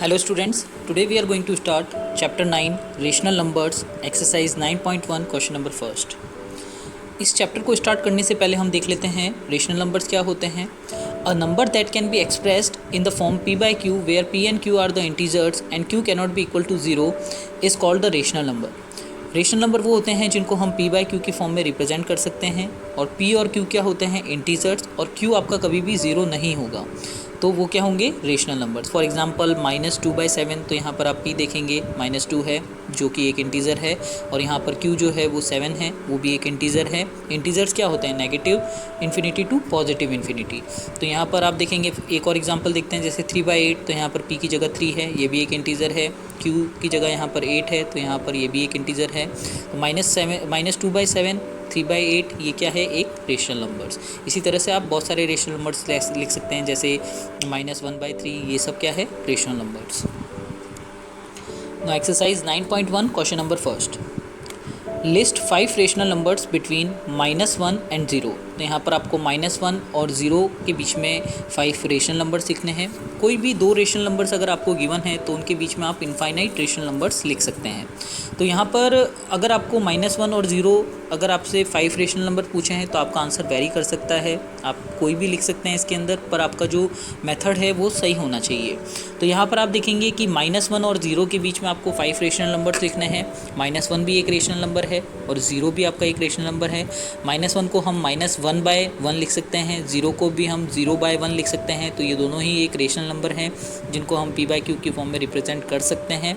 Hello students, today we are going to start chapter 9 rational numbers exercise 9.1 question number first. इस chapter को start करने से पहले हम देख लेते हैं रेशनल नंबर्स क्या होते हैं. A number that can be expressed in the form p by q where p and q are the integers and q cannot be equal to 0 is called the rational number. Rational number वो होते हैं जिनको हम p by q की form में represent कर सकते हैं और p और q क्या होते हैं इंटीजर्स और q आपका कभी भी ज़ीरो नहीं होगा तो वो क्या होंगे रेशनल नंबर्स. फॉर एग्जांपल -2/7 तो यहाँ पर आप p देखेंगे -2 है जो कि एक इंटीज़र है और यहाँ पर q जो है वो 7 है वो भी एक इंटीज़र है. इंटीजर्स क्या होते हैं negative infinity to positive infinity. तो यहाँ पर आप देखेंगे एक और एग्जांपल देखते हैं जैसे 3/8 तो यहाँ पर p की जगह 3 है ये भी एक इंटीज़र है. q की जगह यहाँ पर 8 है तो यहाँ पर ये भी एक इंटीज़र है. तो -2/7 3/8 ये क्या है एक रेशनल नंबर्स. इसी तरह से आप बहुत सारे रेशनल नंबर्स लिख सकते हैं जैसे -1/3 ये सब क्या है rational numbers. Now exercise 9.1 question number first. List 5 rational numbers between -1 and 0. तो यहाँ पर आपको -1 और 0 के बीच में 5 रेशनल नंबर्स लिखने हैं. कोई भी दो रेशनल नंबर्स अगर आपको गिवन है तो उनके बीच में आप इनफाइनाइट रेशनल नंबर्स लिख सकते हैं. तो यहाँ पर अगर आपको -1 और 0 अगर आपसे 5 रेशनल नंबर पूछे हैं तो आपका आंसर वेरी कर सकता है. आप कोई भी लिख सकते हैं इसके अंदर पर आपका जो मेथड है वो सही होना चाहिए. तो यहाँ पर आप देखेंगे कि -1 और 0 के बीच में आपको 5 रेशनल नंबर्स लिखने हैं. -1 भी एक रेशनल नंबर है और 0 भी आपका एक रेशनल नंबर है. -1 को हम -1/1 लिख सकते हैं, 0 को भी हम 0/1 लिख सकते हैं. तो ये दोनों ही एक रेशनल नंबर हैं जिनको हम p by q की फॉर्म में रिप्रेजेंट कर सकते हैं.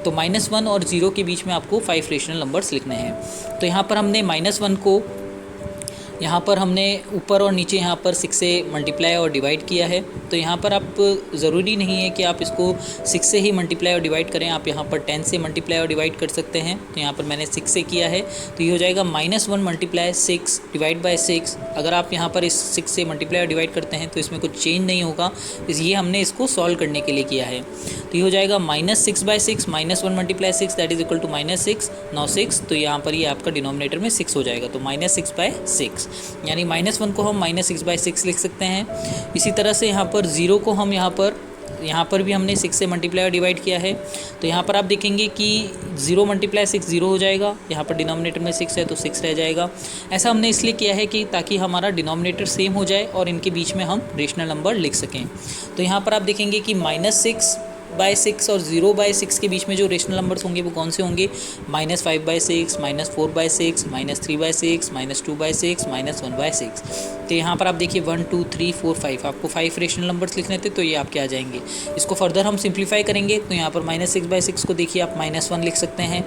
तो -1 और 0 के बीच में आपको 5 रेशनल नंबर्स लिखने हैं. तो यहाँ पर हमने -1 को यहाँ पर हमने ऊपर और नीचे यहाँ पर 6 से मल्टीप्लाई और डिवाइड किया है. तो यहाँ पर आप ज़रूरी नहीं है कि आप इसको 6 से ही मल्टीप्लाई और डिवाइड करें, आप यहाँ पर 10 से मल्टीप्लाई और डिवाइड कर सकते हैं. तो यहाँ पर मैंने 6 से किया है तो ये हो जाएगा -1 × 6 डिवाइड बाय 6. अगर आप यहाँ पर इस 6 से मल्टीप्लाई और डिवाइड करते हैं तो इसमें कुछ चेंज नहीं होगा, इसलिए हमने इसको सॉल्व करने के लिए किया है. तो ये हो जाएगा -6/6 -1 × 6 that is equal to -6. Now 6 तो यहाँ पर ये आपका डिनोमिनेटर में 6 हो जाएगा तो -6/6 यानी -1 को हम -6/6 लिख सकते हैं. इसी तरह से यहाँ पर 0 को हम यहाँ पर भी हमने 6 से मल्टीप्लाई और डिवाइड किया है. तो यहाँ पर आप देखेंगे कि 0 × 6 0 हो जाएगा. यहाँ पर डिनोमिनेटर में 6 है तो 6 रह जाएगा. ऐसा हमने इसलिए किया है कि ताकि हमारा डिनोमिनेटर सेम हो जाए और इनके बीच में हम रेशनल नंबर लिख सकें. तो यहाँ पर आप देखेंगे कि -6/6 और 0/6 के बीच में जो रेशनल नंबर्स होंगे वो कौन से होंगे -5/6 -4/6 -3/6 -2/6 -1/6. तो यहाँ पर आप देखिए 1 2 3 4 5 आपको 5 रेशनल नंबर्स लिखने थे तो ये आपके आ जाएंगे. इसको फर्दर हम सिंप्लीफाई करेंगे तो यहाँ पर -6/6 को देखिए आप -1 लिख सकते हैं.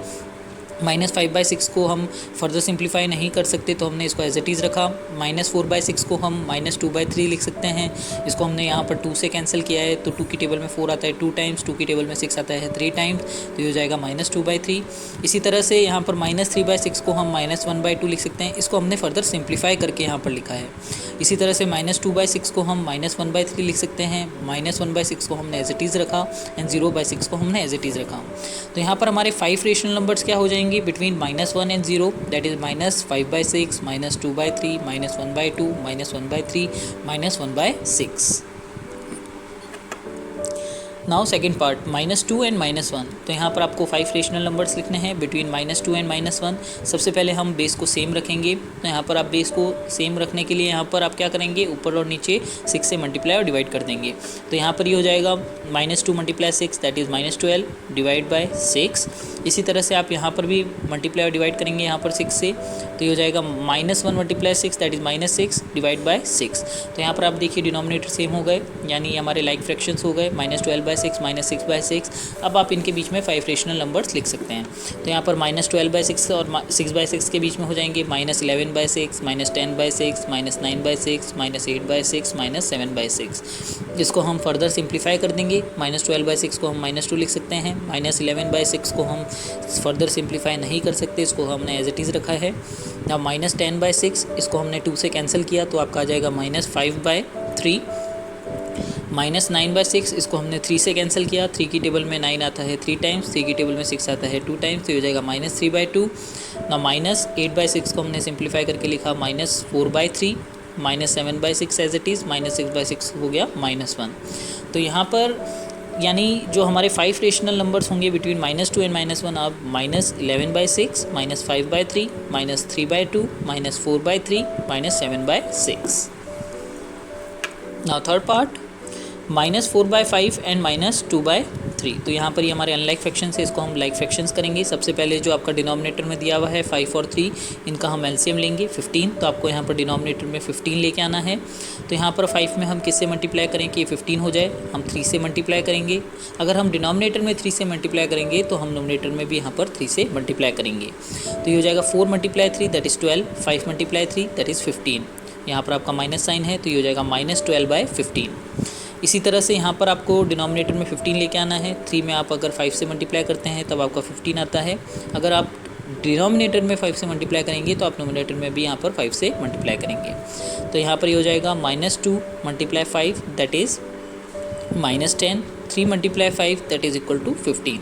-5/6 को हम फर्दर सिंप्लीफाई नहीं कर सकते तो हमने इसको एज इट इज़ रखा. -4/6 को हम -2/3 लिख सकते हैं. इसको हमने यहाँ पर 2 से कैंसिल किया है तो 2 की टेबल में 4 आता है 2 टाइम्स, 2 की टेबल में 6 आता है 3 टाइम्स तो ये हो जाएगा -2/3. इसी तरह से यहाँ पर -3/6 को हम -1/2 लिख सकते हैं. इसको हमने फर्दर सिंप्लीफाई करके यहाँ पर लिखा है. इसी तरह से -2/6 को हम -1/3 लिख सकते हैं. -1/6 को हमने एज इट इज़ रखा एंड 0/6 को हमने एज इट इज़ रखा. तो यहाँ पर हमारे 5 रेशनल नंबर्स क्या हो जाएंगे between -1 and 0 that is -5/6 -2/3 -1/2 -1/3 -1/6. Now second part -2 and -1. तो यहाँ पर आपको 5 रेशनल नंबर्स लिखने हैं बिटवीन -2 एंड -1. सबसे पहले हम बेस को सेम रखेंगे. तो यहाँ पर आप बेस को सेम रखने के लिए यहाँ पर आप क्या करेंगे ऊपर और नीचे 6 से मल्टीप्लाई और डिवाइड कर देंगे. तो यहाँ पर ये हो जाएगा -2 × 6 दैट इज़ -12 डिवाइड बाय 6. इसी तरह से आप यहाँ पर भी मल्टीप्लाई और डिवाइड करेंगे यहाँ पर 6 से तो ये हो जाएगा -1 × 6 दैट इज़ -6 डिवाइड बाय 6. तो यहाँ पर आप देखिए डिनोमिनेटर सेम हो गए यानी हमारे लाइक फ्रैक्शंस हो गए -12/6 -6/6. अब आप इनके बीच में 5 रेशनल नंबर्स लिख सकते हैं. तो यहाँ पर -12/6 और 6/6 के बीच में हो जाएंगे -11/6 -10/6 -9/6 -8/6 -7/6. इसको हम फर्दर सिंप्लीफाई कर देंगे. -12/6 को हम -2 लिख सकते हैं. -11/6 को हम फर्दर सिंप्लीफाई नहीं कर सकते, इसको हमने एज इट इज़ रखा है. अब -10/6 इसको हमने 2 से कैंसिल किया तो आपका आ जाएगा -5/3. -9/6 इसको हमने 3 से कैंसिल किया. 3 की टेबल में 9 आता है 3 टाइम्स, 3 की टेबल में 6 आता है 2 टाइम्स तो ये हो जाएगा -3/2. ना -8/6 को हमने सिंप्लीफाई करके लिखा -4/3 -7/6 एज इट इज़, -6/6 हो गया -1. तो यहाँ पर यानी जो हमारे 5 रेशनल नंबर्स होंगे बिटवीन -2 एंड -1 आप -11/6, -5/3, -3/2, -4/3, -7/6. Now third part -4/5 and -2/3. तो यहाँ पर ये हमारे अनलाइक फ्रैक्शंस है, इसको हम लाइक फ्रैक्शंस करेंगे. सबसे पहले जो आपका डिनोमिनेटर में दिया हुआ है 5 और 3, इनका हम एलसीएम लेंगे 15. तो आपको यहाँ पर डिनोमिनेटर में 15 लेके आना है. तो यहाँ पर 5 में हम किससे मल्टीप्लाई करें कि ये 15 हो जाए? हम 3 से मल्टीप्लाई करेंगे. अगर हम डिनोमिनेटर में 3 से मल्टीप्लाई करेंगे तो हम नोमिनेटर में भी यहाँ पर 3 से मल्टीप्लाई करेंगे. तो ये हो जाएगा 4 × 3 दैट इज़ 12, 5 × 3 दैट इज़ 15. यहाँ पर आपका माइनस साइन है तो ये हो जाएगा -12/15. इसी तरह से यहाँ पर आपको डिनोमिनेटर में 15 लेके आना है. 3 में आप अगर 5 से मल्टीप्लाई करते हैं तब आपका 15 आता है. अगर आप डिनोमिनेटर में 5 से मल्टीप्लाई करेंगे तो आप नोमिनेटर में भी यहाँ पर 5 से मल्टीप्लाई करेंगे. तो यहाँ पर ये हो जाएगा -2 × 5 that is -10, 3 × 5 that is equal to 15.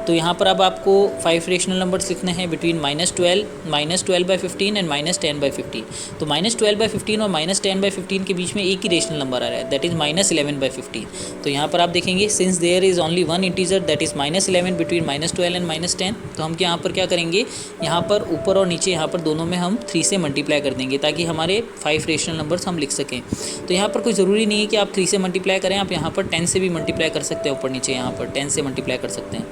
तो यहाँ पर अब आपको 5 रेशनल नंबर्स लिखने हैं बिटवीन -12/15 एंड -10/15. तो -12/15 और -10/15 के बीच में एक ही रेशनल नंबर आ रहा है दैट इज़ -11/15. तो यहाँ पर आप देखेंगे since there is only one integer that is -11 between -12 and -10. तो हम यहाँ पर क्या करेंगे, यहाँ पर ऊपर और नीचे यहाँ पर दोनों में हम 3 से मल्टीप्लाई कर देंगे ताकि हमारे 5 रेशनल नंबर्स हम लिख सकें. तो यहाँ पर कोई ज़रूरी नहीं है कि आप 3 से मल्टीप्लाई करें, आप यहाँ पर 10 से भी मल्टीप्लाई कर सकते हैं. ऊपर नीचे यहाँ पर 10 से मल्टीप्लाई कर सकते हैं.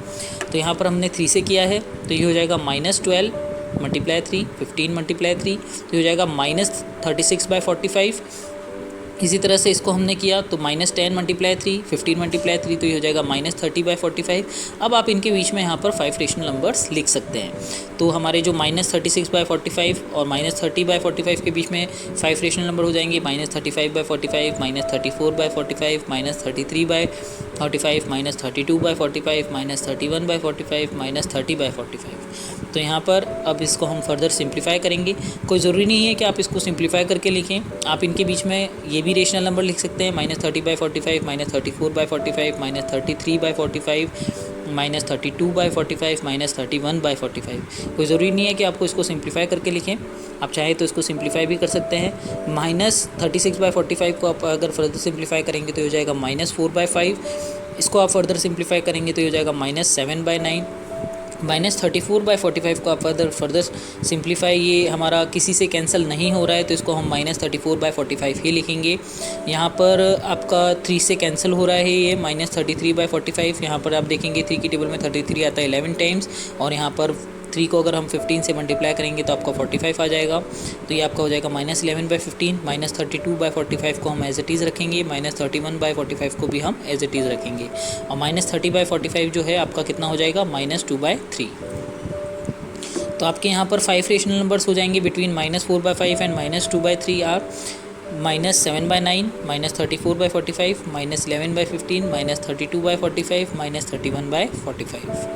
तो यहाँ पर हमने 3 से किया है तो ये हो जाएगा -12 × 3, 15 × 3. तो ये हो जाएगा -36/45. इसी तरह से इसको हमने किया तो -10 × 3, 15 × 3 तो ये हो जाएगा -30/45. अब आप इनके बीच में यहाँ पर 5 रेशनल नंबर्स लिख सकते हैं. तो हमारे जो -36/45 और -30/45 के बीच में 5 रेशनल नंबर हो जाएंगे -35/45, -34/45, -33/45, -32/45, -31/45, -30/45. तो यहाँ पर अब इसको हम फर्दर सिंप्लीफाई करेंगे. कोई ज़रूरी नहीं है कि आप इसको सिंप्लीफाई करके लिखें, आप इनके बीच में ये भी रेशनल नंबर लिख सकते हैं -30/45, -34/45, -33/45, -32/45, -31/45. कोई ज़रूरी नहीं है कि आपको इसको सिंप्लीफाई करके लिखें, आप चाहें तो इसको सिंप्लीफाई भी कर सकते हैं. -36/45 को आप अगर फर्दर सिंप्लीफाई करेंगे तो हो जाएगा -4/5. इसको आप फर्दर सिंप्लीफाई करेंगे तो हो जाएगा -7/9. -34/45 को आप फर्दर सिंप्लीफाई, ये हमारा किसी से कैंसिल नहीं हो रहा है तो इसको हम -34/45 ही लिखेंगे. यहाँ पर आपका 3 से कैंसिल हो रहा है ये -33/45. यहाँ पर आप देखेंगे 3 की टेबल में 33 आता है 11 टाइम्स और यहाँ पर 3 को अगर हम 15 से मल्टीप्लाई करेंगे तो आपका 45 आ जाएगा. तो ये आपका हो जाएगा -11/15. -32/45 को हम एज इट इज़ रखेंगे, -31/45 को भी हम एज इट इज़ रखेंगे और -30/45 जो है आपका कितना हो जाएगा -2/3. तो आपके यहाँ पर 5 रेशनल नंबर्स हो जाएंगे बिटवीन -4/5 एंड -2/3 आर -7/9, -34/45, -11/15, -32/45, -31/45.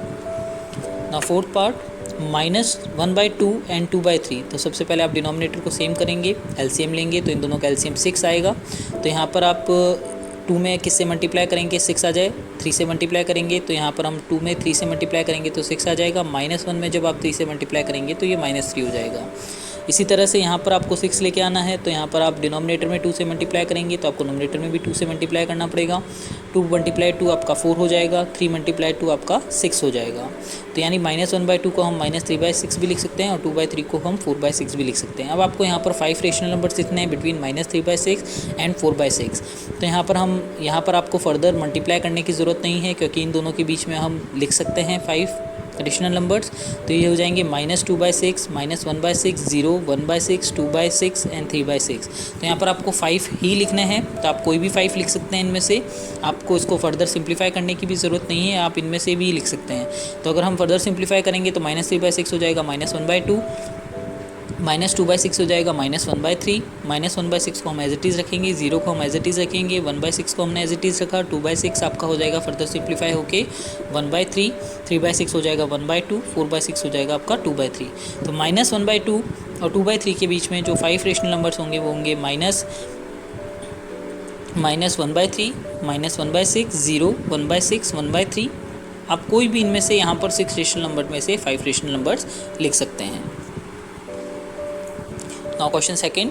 ना फोर्थ पार्ट -1/2 एंड 2/3. तो सबसे पहले आप डिनोमिनेटर को सेम करेंगे, एलसीएम लेंगे तो इन दोनों का एलसीएम 6 आएगा. तो यहाँ पर आप 2 में किससे मल्टीप्लाई करेंगे 6 आ जाए, 3 से मल्टीप्लाई करेंगे तो यहाँ पर हम 2 में 3 से मल्टीप्लाई करेंगे तो 6 आ जाएगा. -1 में जब आप 3 से मल्टीप्लाई करेंगे तो ये -3 हो जाएगा. इसी तरह से यहाँ पर आपको 6 लेके आना है तो यहाँ पर आप डिनोमिनेटर में 2 से मल्टीप्लाई करेंगे तो आपको नोमिनेटर में भी 2 से मल्टीप्लाई करना पड़ेगा. 2 × 2 आपका 4 हो जाएगा, 3 × 2 आपका 6 हो जाएगा. तो यानी -1/2 को हम -3/6 भी लिख सकते हैं और 2/3 को हम 4/6 भी लिख सकते हैं. अब आपको यहाँ पर 5 रेशनल नंबर्स लिखने हैं बिटवीन -3/6 एंड 4/6. तो यहाँ पर आपको फर्दर मल्टीप्लाई करने की ज़रूरत नहीं है क्योंकि इन दोनों के बीच में हम लिख सकते हैं 5 एडिशनल नंबर्स. तो ये हो जाएंगे -2/6, -1/6, 0, 1/6, 2/6 एंड 3/6. तो यहाँ पर आपको 5 ही लिखने हैं तो आप कोई भी 5 लिख सकते हैं इनमें से. आपको इसको फर्दर सिंप्लीफाई करने की भी ज़रूरत नहीं है, आप इनमें से भी लिख सकते हैं. तो अगर हम फर्दर सिंप्लीफाई करेंगे तो -3/6 हो जाएगा -1/2, -2/6 हो जाएगा -1/3, -1/6 को हम एज इट इज़ रखेंगे, 0 को हम एज इट इज़ रखेंगे, 1/6 को हमने एज इट इज़ रखा, 2/6 आपका हो जाएगा फर्दर सिंप्लीफाई होके 1/3, 3/6 हो जाएगा 1/2, 4/6 हो जाएगा आपका 2/3. तो -1/2 और 2/3 के बीच में जो 5 रेशनल नंबर्स होंगे वो होंगे -1/3, -1/6, 0, 1/6, 1/3. आप कोई भी इनमें से यहाँ पर 6 रेशनल नंबर में से 5 रेशनल नंबर्स लिख सकते हैं. Now question second,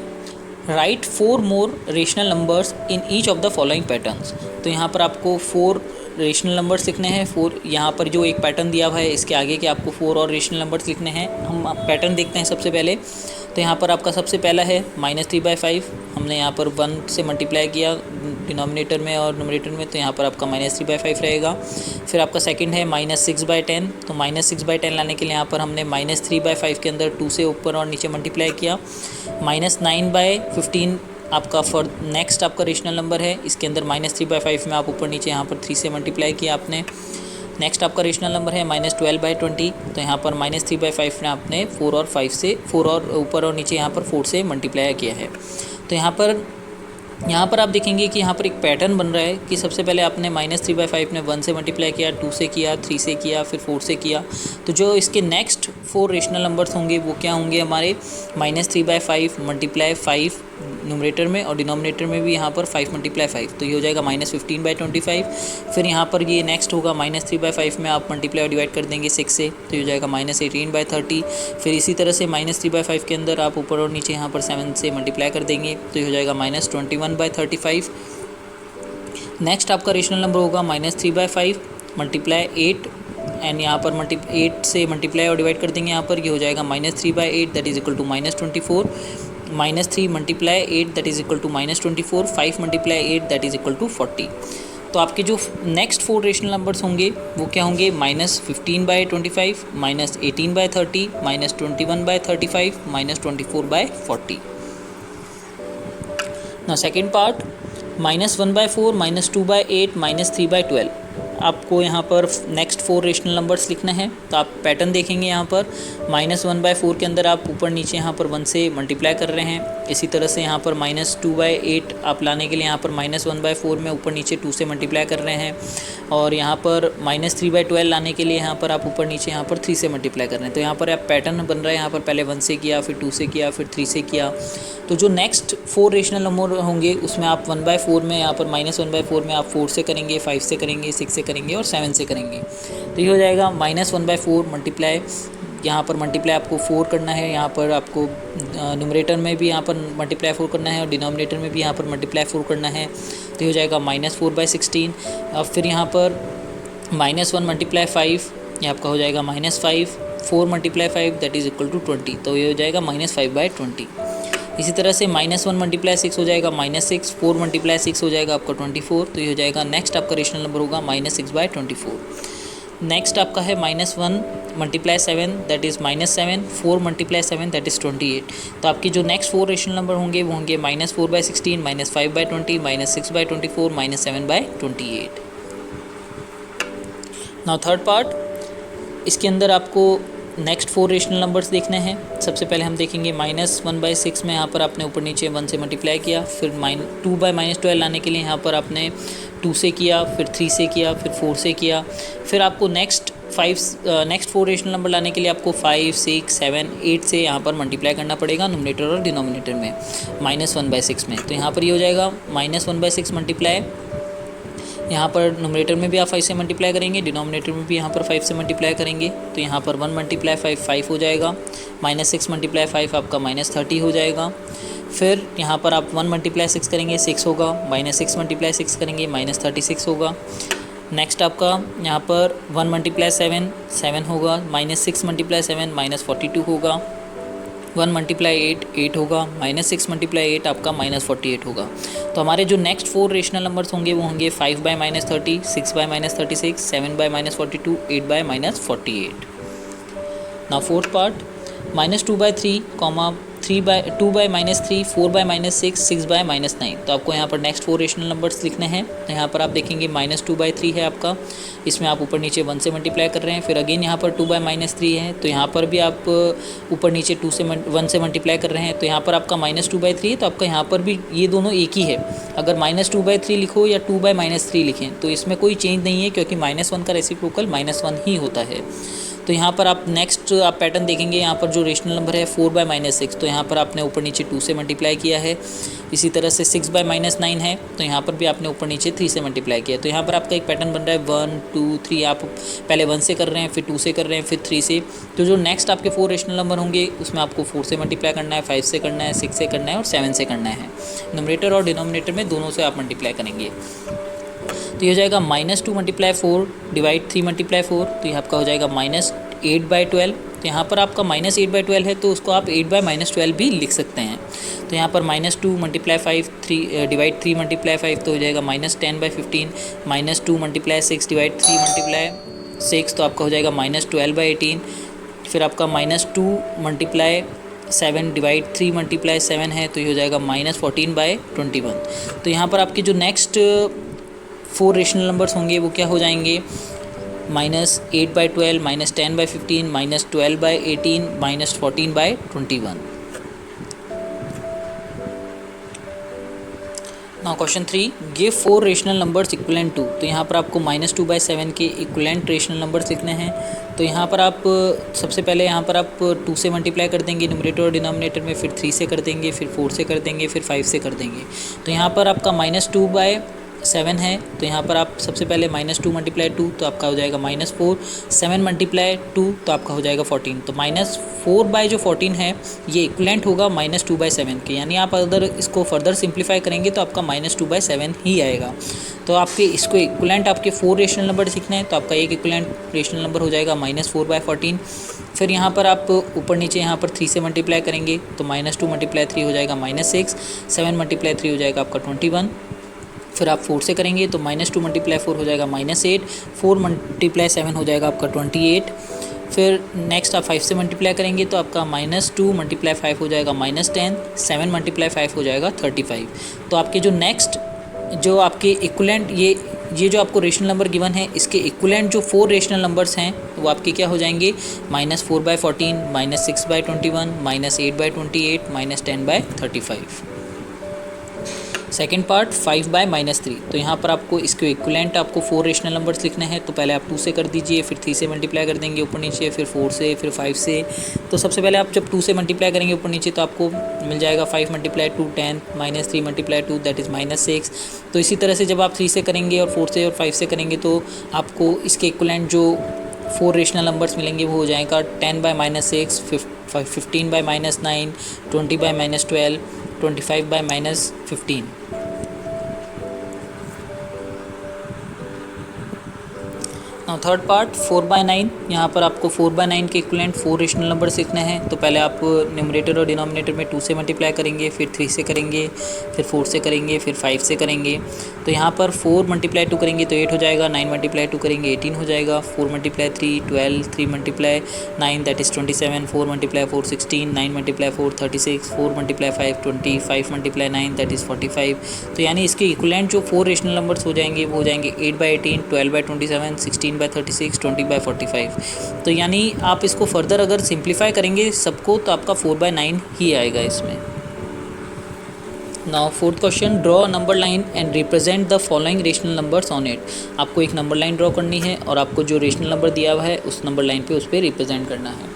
write 4 more rational numbers in each of the following patterns. तो यहाँ पर आपको 4 रेशनल नंबर्स लिखने हैं 4, यहाँ पर जो एक पैटर्न दिया हुआ है इसके आगे के आपको 4 और रेशनल नंबर्स लिखने हैं। हम पैटर्न देखते हैं सबसे पहले। तो यहाँ पर आपका सबसे पहला है -3/5, हमने यहाँ पर 1 से मल्टीप्लाई किया डिनोमिनेटर में और न्यूमरेटर में, तो यहाँ पर आपका -3/5 रहेगा। फिर आपका सेकंड है -6/10, तो -6/10 लाने के लिए यहाँ पर हमने -3/5 के अंदर 2 से ऊपर और नीचे मल्टीप्लाई किया। -9/15 आपका फॉर नेक्स्ट आपका रेशनल नंबर है, इसके अंदर -3/5 में आप ऊपर नीचे यहाँ पर 3 से मल्टीप्लाई किया आपने। नेक्स्ट आपका रेशनल नंबर है -12/20, तो यहाँ पर -3/5 में आपने 4 और 5 से 4 और ऊपर और नीचे यहाँ पर 4 से मल्टीप्लाई किया है। तो यहाँ पर आप देखेंगे कि यहाँ पर एक पैटर्न बन रहा है कि सबसे पहले आपने -3/5 में 1 से मल्टीप्लाई किया, 2 से किया, 3 से किया, फिर 4 से किया। तो जो इसके नेक्स्ट 4 रेशनल नंबर्स होंगे वो क्या होंगे हमारे -3/5 मल्टीप्लाई 5 न्यूमरेटर में और डिनोमिनेटर में भी यहाँ पर 5 × 5, तो ये हो जाएगा -15/25। फिर यहाँ पर ये नेक्स्ट होगा -3/5 में आप मल्टीप्लाई और डिवाइड कर देंगे 6 से, तो ये हो जाएगा -18/30। फिर इसी तरह से -3/5 के अंदर आप ऊपर और नीचे यहाँ पर 7 से मल्टीप्लाई कर देंगे, तो ये हो जाएगा -21/35। नेक्स्ट आपका रेशनल नंबर होगा -3/5 मल्टीप्लाई 8 एंड यहाँ पर 8 से मल्टीप्लाई और डिवाइड कर देंगे यहाँ पर, ये हो जाएगा -3/8 that is equal to -24, -3 × 8 that is equal to -24, 5 × 8 that is equal to 40। तो आपके जो नेक्स्ट 4 रेशनल नंबर्स होंगे वो क्या होंगे -15/25, -18/30, -21/35, -24/40। Now second part -1/4, -2/8, -3/12। आपको यहाँ पर नेक्स्ट 4 रेशनल नंबर्स लिखना है। तो आप पैटर्न देखेंगे यहाँ पर -1/4 के अंदर आप ऊपर नीचे यहाँ पर 1 से मल्टीप्लाई कर रहे हैं। इसी तरह से यहाँ पर -2/8 आप लाने के लिए यहाँ पर -1/4 में ऊपर नीचे 2 से मल्टीप्लाई कर रहे हैं और यहाँ पर -3/12 लाने के लिए यहाँ पर आप ऊपर नीचे यहाँ पर 3 से मल्टीप्लाई कर रहे हैं। तो यहाँ पर आप पैटर्न बन रहा है, यहाँ पर पहले 1 से किया, फिर 2 से किया, फिर 3 से किया। तो जो नेक्स्ट 4 रेशनल नंबर होंगे उसमें आप 1/4 में यहाँ पर -1/4 में आप 4 से करेंगे, 5 से करेंगे, 6 से करेंगे और 7 से करेंगे। तो ये हो जाएगा -1/4 मल्टीप्लाई, यहाँ पर मल्टीप्लाई आपको 4 करना है, यहाँ पर आपको न्यूमरेटर में भी यहाँ पर मल्टीप्लाई 4 करना है और डिनोमिनेटर में भी यहाँ पर मल्टीप्लाई 4 करना है। तो ये हो जाएगा -4/16। अब फिर यहाँ पर -1 × 5 ये आपका हो जाएगा -5, 4 × 5 दैट इज इक्वल टू 20, तो ये हो जाएगा -5/20। इसी तरह से -1 × 6 हो जाएगा -6, 4 × 6 हो जाएगा आपका 24, तो ये हो जाएगा नेक्स्ट आपका रेशनल नंबर होगा -6/24। नेक्स्ट आपका है -1 × 7 दैट इज़ -7, 4 × 7 दैट इज़ 28। तो आपके जो नेक्स्ट 4 रेशनल नंबर होंगे वो होंगे -4/16, -5/20, -6/24, -7/28। नाउ थर्ड पार्ट, इसके अंदर आपको नेक्स्ट 4 रेशनल नंबर्स देखने हैं। सबसे पहले हम देखेंगे -1/6 में यहाँ पर आपने ऊपर नीचे 1 से मल्टीप्लाई किया, फिर 2/-12 लाने के लिए यहाँ पर आपने 2 से किया, फिर 3 से किया, फिर 4 से किया। फिर आपको नेक्स्ट 4 रेशनल नंबर लाने के लिए आपको 5, 6, 7, 8 से यहाँ पर मल्टीप्लाई करना पड़ेगा न्यूमरेटर और डिनोमिनेटर में -1/6 में। तो यहाँ पर ये हो जाएगा -1/6 मल्टीप्लाई, यहाँ पर न्यूमरेटर में भी आप 5 से मल्टीप्लाई करेंगे, डिनोमिनेटर में भी यहाँ पर 5 से मल्टीप्लाई करेंगे। तो यहाँ पर 1 × 5 5 हो जाएगा, -6 × 5 आपका -30 हो जाएगा। फिर यहाँ पर आप 1 × 6 करेंगे 6 होगा, -6 × 6 करेंगे -36 होगा। नेक्स्ट आपका यहाँ पर 1 × 7 7 होगा, -6 × 7 -42 होगा, 1 × 8 8 होगा, -6 × 8 आपका -48 होगा। तो हमारे जो नेक्स्ट 4 रेशनल नंबर्स होंगे वो होंगे 5/-30, 6/-36, 7/-42, 8/-48। Now fourth part -2/3, 2/-3, 4/-6, 6/-9। तो आपको यहाँ पर नेक्स्ट 4 रेशनल नंबर्स लिखने हैं। तो यहाँ पर आप देखेंगे -2/3 है आपका, इसमें आप ऊपर नीचे 1 से मल्टीप्लाई कर रहे हैं। फिर अगेन यहाँ पर 2/-3 है, तो यहाँ पर भी आप ऊपर नीचे 1 से मल्टीप्लाई कर रहे हैं। तो यहाँ पर आपका -2/3 है, तो आपका यहाँ पर भी ये दोनों एक ही है। अगर -2/3 लिखो या 2/-3 लिखें तो इसमें कोई चेंज नहीं है, क्योंकि -1 का रेसिप्रोकल -1 ही होता है। तो यहाँ पर आप नेक्स्ट आप पैटर्न देखेंगे, यहाँ पर जो रेशनल नंबर है 4/-6, तो यहाँ पर आपने ऊपर नीचे 2 से मल्टीप्लाई किया है। इसी तरह से 6/-9 है, तो यहाँ पर भी आपने ऊपर नीचे 3 से मल्टीप्लाई किया। तो यहाँ पर आपका एक पैटर्न बन रहा है 1 2 3, आप पहले 1 से कर रहे हैं, फिर 2 से कर रहे हैं, फिर 3 से। तो जो नेक्स्ट आपके 4 रेशनल नंबर होंगे उसमें आपको 4 से मल्टीप्लाई करना है, 5 से करना है, 6 से करना है और 7 से करना है। न्यूमरेटर और डिनोमिनेटर में दोनों से आप मल्टीप्लाई करेंगे। तो ये हो जाएगा -2 × 4 डिवाइड 3 × 4, तो ये आपका हो जाएगा -8/12। तो यहाँ पर आपका -8/12 है तो उसको आप 8/-12 भी लिख सकते हैं। तो यहाँ पर -2 × 5 डिवाइड 3 × 5 तो हो जाएगा -10/15, -2 × 6 डिवाइड 3 × 6 तो आपका हो जाएगा -12/18। फिर आपका -2 × 7 डिवाइड 3 × 7 है तो ये हो जाएगा -14/21। तो यहाँ पर आपके जो नेक्स्ट 4 रेशनल नंबर्स होंगे वो क्या हो जाएंगे, -8/12, -10/15, -12/18, -14/21। Now question 3, give 4 rational numbers equivalent to. तो यहाँ पर आपको -2/7 के इक्वलेंट रेशनल नंबर्स लिखने हैं। तो यहाँ पर आप सबसे पहले यहाँ पर आप 2 से मल्टीप्लाई कर देंगे न्यूमरेटर और डिनोमिनेटर में, फिर 3 से कर देंगे, फिर 4 से कर देंगे, फिर 5 से कर देंगे। तो यहाँ पर आपका -2/7 है तो यहाँ पर आप सबसे पहले -2 × 2 तो आपका हो जाएगा -4, 7 × 2 तो आपका हो जाएगा 14। तो -4 जो 14 है ये इक्वलेंट होगा -2/7 के, यानी आप अगर इसको फर्दर सिंप्लीफाई करेंगे तो आपका -2/7 ही आएगा। तो आपके इसको इक्वलेंट आपके 4 रेशनल नंबर सीखना है तो आपका एक इक्वलेंट रेशनल नंबर हो जाएगा -4/14। फिर यहाँ पर आप ऊपर नीचे यहाँ पर 3 से मल्टीप्लाई करेंगे तो -2 × 3 हो जाएगा -6, 7 × 3 हो जाएगा आपका 21। फिर आप 4 से करेंगे तो -2 × 4 हो जाएगा -8, 4 × 7 हो जाएगा आपका 28। फिर नेक्स्ट आप 5 से मल्टीप्लाई करेंगे तो आपका -2 × 5 हो जाएगा -10, 7 × 5 हो जाएगा 35। तो आपके जो नेक्स्ट जो आपके इक्वलेंट ये जो आपको रेशनल नंबर गिवन है इसके इक्वलेंट जो 4 रेशनल नंबर्स हैं वो आपके क्या हो जाएंगे, -4/14, -6/21, -8/28, -10/35। Second part 5/-3। तो यहाँ पर आपको इसके इक्वलेंट आपको 4 रेशनल नंबर्स लिखने हैं। तो पहले आप 2 से कर दीजिए, फिर 3 से मल्टीप्लाई कर देंगे ऊपर नीचे, फिर 4 से, फिर 5 से। तो सबसे पहले आप जब 2 से मल्टीप्लाई करेंगे ऊपर नीचे तो आपको मिल जाएगा 5 × 2 10, -3 × 2 दैट इज़ -6। तो इसी तरह से जब आप 3 से करेंगे और 4 से और 5 से करेंगे तो आपको इसके इक्वलेंट जो 4 रेशनल नंबर्स मिलेंगे वो हो जाएगा 10/-6, 15/-9, 20/-12, 25/-15। Third part 4/9। यहाँ पर आपको 4/9 के इक्वलेंट 4 रेशनल नंबर सीखने हैं। तो पहले आप न्यूमरेटर और डिनोमिनेटर में 2 से मल्टीप्लाई करेंगे, फिर 3 से करेंगे, फिर 4 से करेंगे, फिर 5 से करेंगे। तो यहाँ पर 4 × 2 करेंगे तो 8 हो जाएगा, 9 × 2 करेंगे 18 हो जाएगा, 4 × 3 12, 3 × 9 दैट इज़ 27, 4 × 4 16, 9 × 4 36, 4 × 5 20, 5 × 9 दैट इज़ 45। तो यानी इसके इक्वलेंट जो 4 रेशनल नंबर्स हो जाएंगे वो हो जाएंगे 8/18, 12/27, 16/36, 20/45। तो यानी आप इसको फर्दर अगर सिंप्लीफाई करेंगे सबको तो आपका 4/9 ही आएगा इसमें। Now fourth question, draw a number line and represent the following rational numbers on it. आपको एक नंबर लाइन ड्रॉ करनी है और आपको जो रेशनल नंबर दिया हुआ है उस नंबर लाइन पे उस पर रिप्रेजेंट करना है।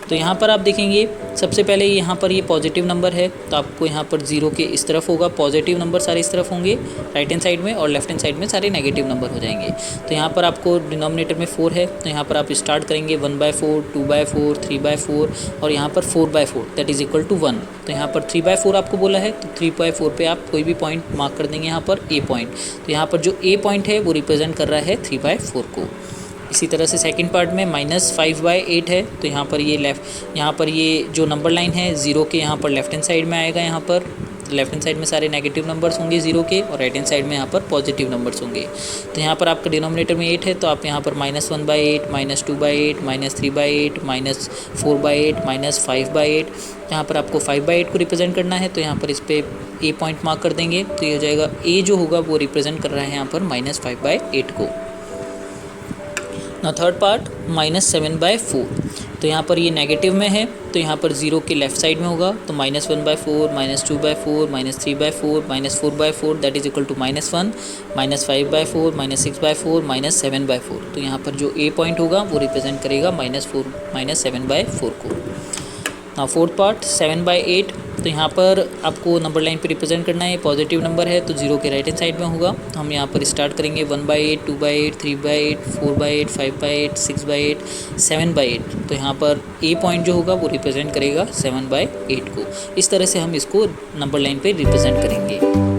तो यहाँ पर आप देखेंगे सबसे पहले यहाँ पर ये पॉजिटिव नंबर है तो आपको यहाँ पर 0 के इस तरफ होगा, पॉजिटिव नंबर सारे इस तरफ होंगे राइट हैंड साइड में, और लेफ्ट हैंड साइड में सारे नेगेटिव नंबर हो जाएंगे। तो यहाँ पर आपको डिनोमिनेटर में 4 है तो यहाँ पर आप स्टार्ट करेंगे 1/4, 2/4, 3/4 और यहाँ पर 4/4 दैट इज़ इक्वल टू 1। तो यहाँ पर 3/4 आपको बोला है तो 3/4 पे आप कोई भी पॉइंट मार्क कर देंगे, यहाँ पर ए पॉइंट। तो यहाँ पर जो ए पॉइंट है वो रिप्रेजेंट कर रहा है 3/4 को। इसी तरह से सेकंड पार्ट में -5/8 है तो यहाँ पर ये जो नंबर लाइन है 0 के यहाँ पर लेफ्ट हैंड साइड में आएगा। यहाँ पर लेफ्ट हैंड साइड में सारे नेगेटिव नंबर्स होंगे 0 के और राइट हैंड साइड में यहाँ पर पॉजिटिव नंबर्स होंगे। तो यहाँ पर आपका डिनोमिनेटर में 8 है तो आप यहाँ पर -1/8, -2/8, -3/8, -4/8, -5/8। यहाँ पर आपको 5/8 को रिप्रेजेंट करना है तो यहाँ पर इस पर ए पॉइंट मार्क कर देंगे तो ये हो जाएगा ए जो होगा वो रिप्रेजेंट कर रहा है यहाँ पर -5/8 को। ना थर्ड पार्ट -7/4। तो यहाँ पर ये नेगेटिव में है तो यहाँ पर 0 के लेफ्ट साइड में होगा तो -1/4, -2/4, -3/4, -4/4 दैट इज़ इक्वल टू -1, -5/4, -6/4, -7/4। तो यहाँ पर जो ए पॉइंट होगा वो रिप्रेजेंट करेगा -7/4 को। ना फोर्थ पार्ट 7/8। तो यहाँ पर आपको नंबर लाइन पे रिप्रेजेंट करना है, पॉजिटिव नंबर है तो 0 के राइट हैंड साइड में होगा। तो हम यहाँ पर स्टार्ट करेंगे 1/8, 2/8, 3/8, 4/8, 5/8, 6/8, 7/8। तो यहाँ पर ए पॉइंट जो होगा वो रिप्रेजेंट करेगा 7/8 को। इस तरह से हम इसको नंबर लाइन पे रिप्रेजेंट करेंगे।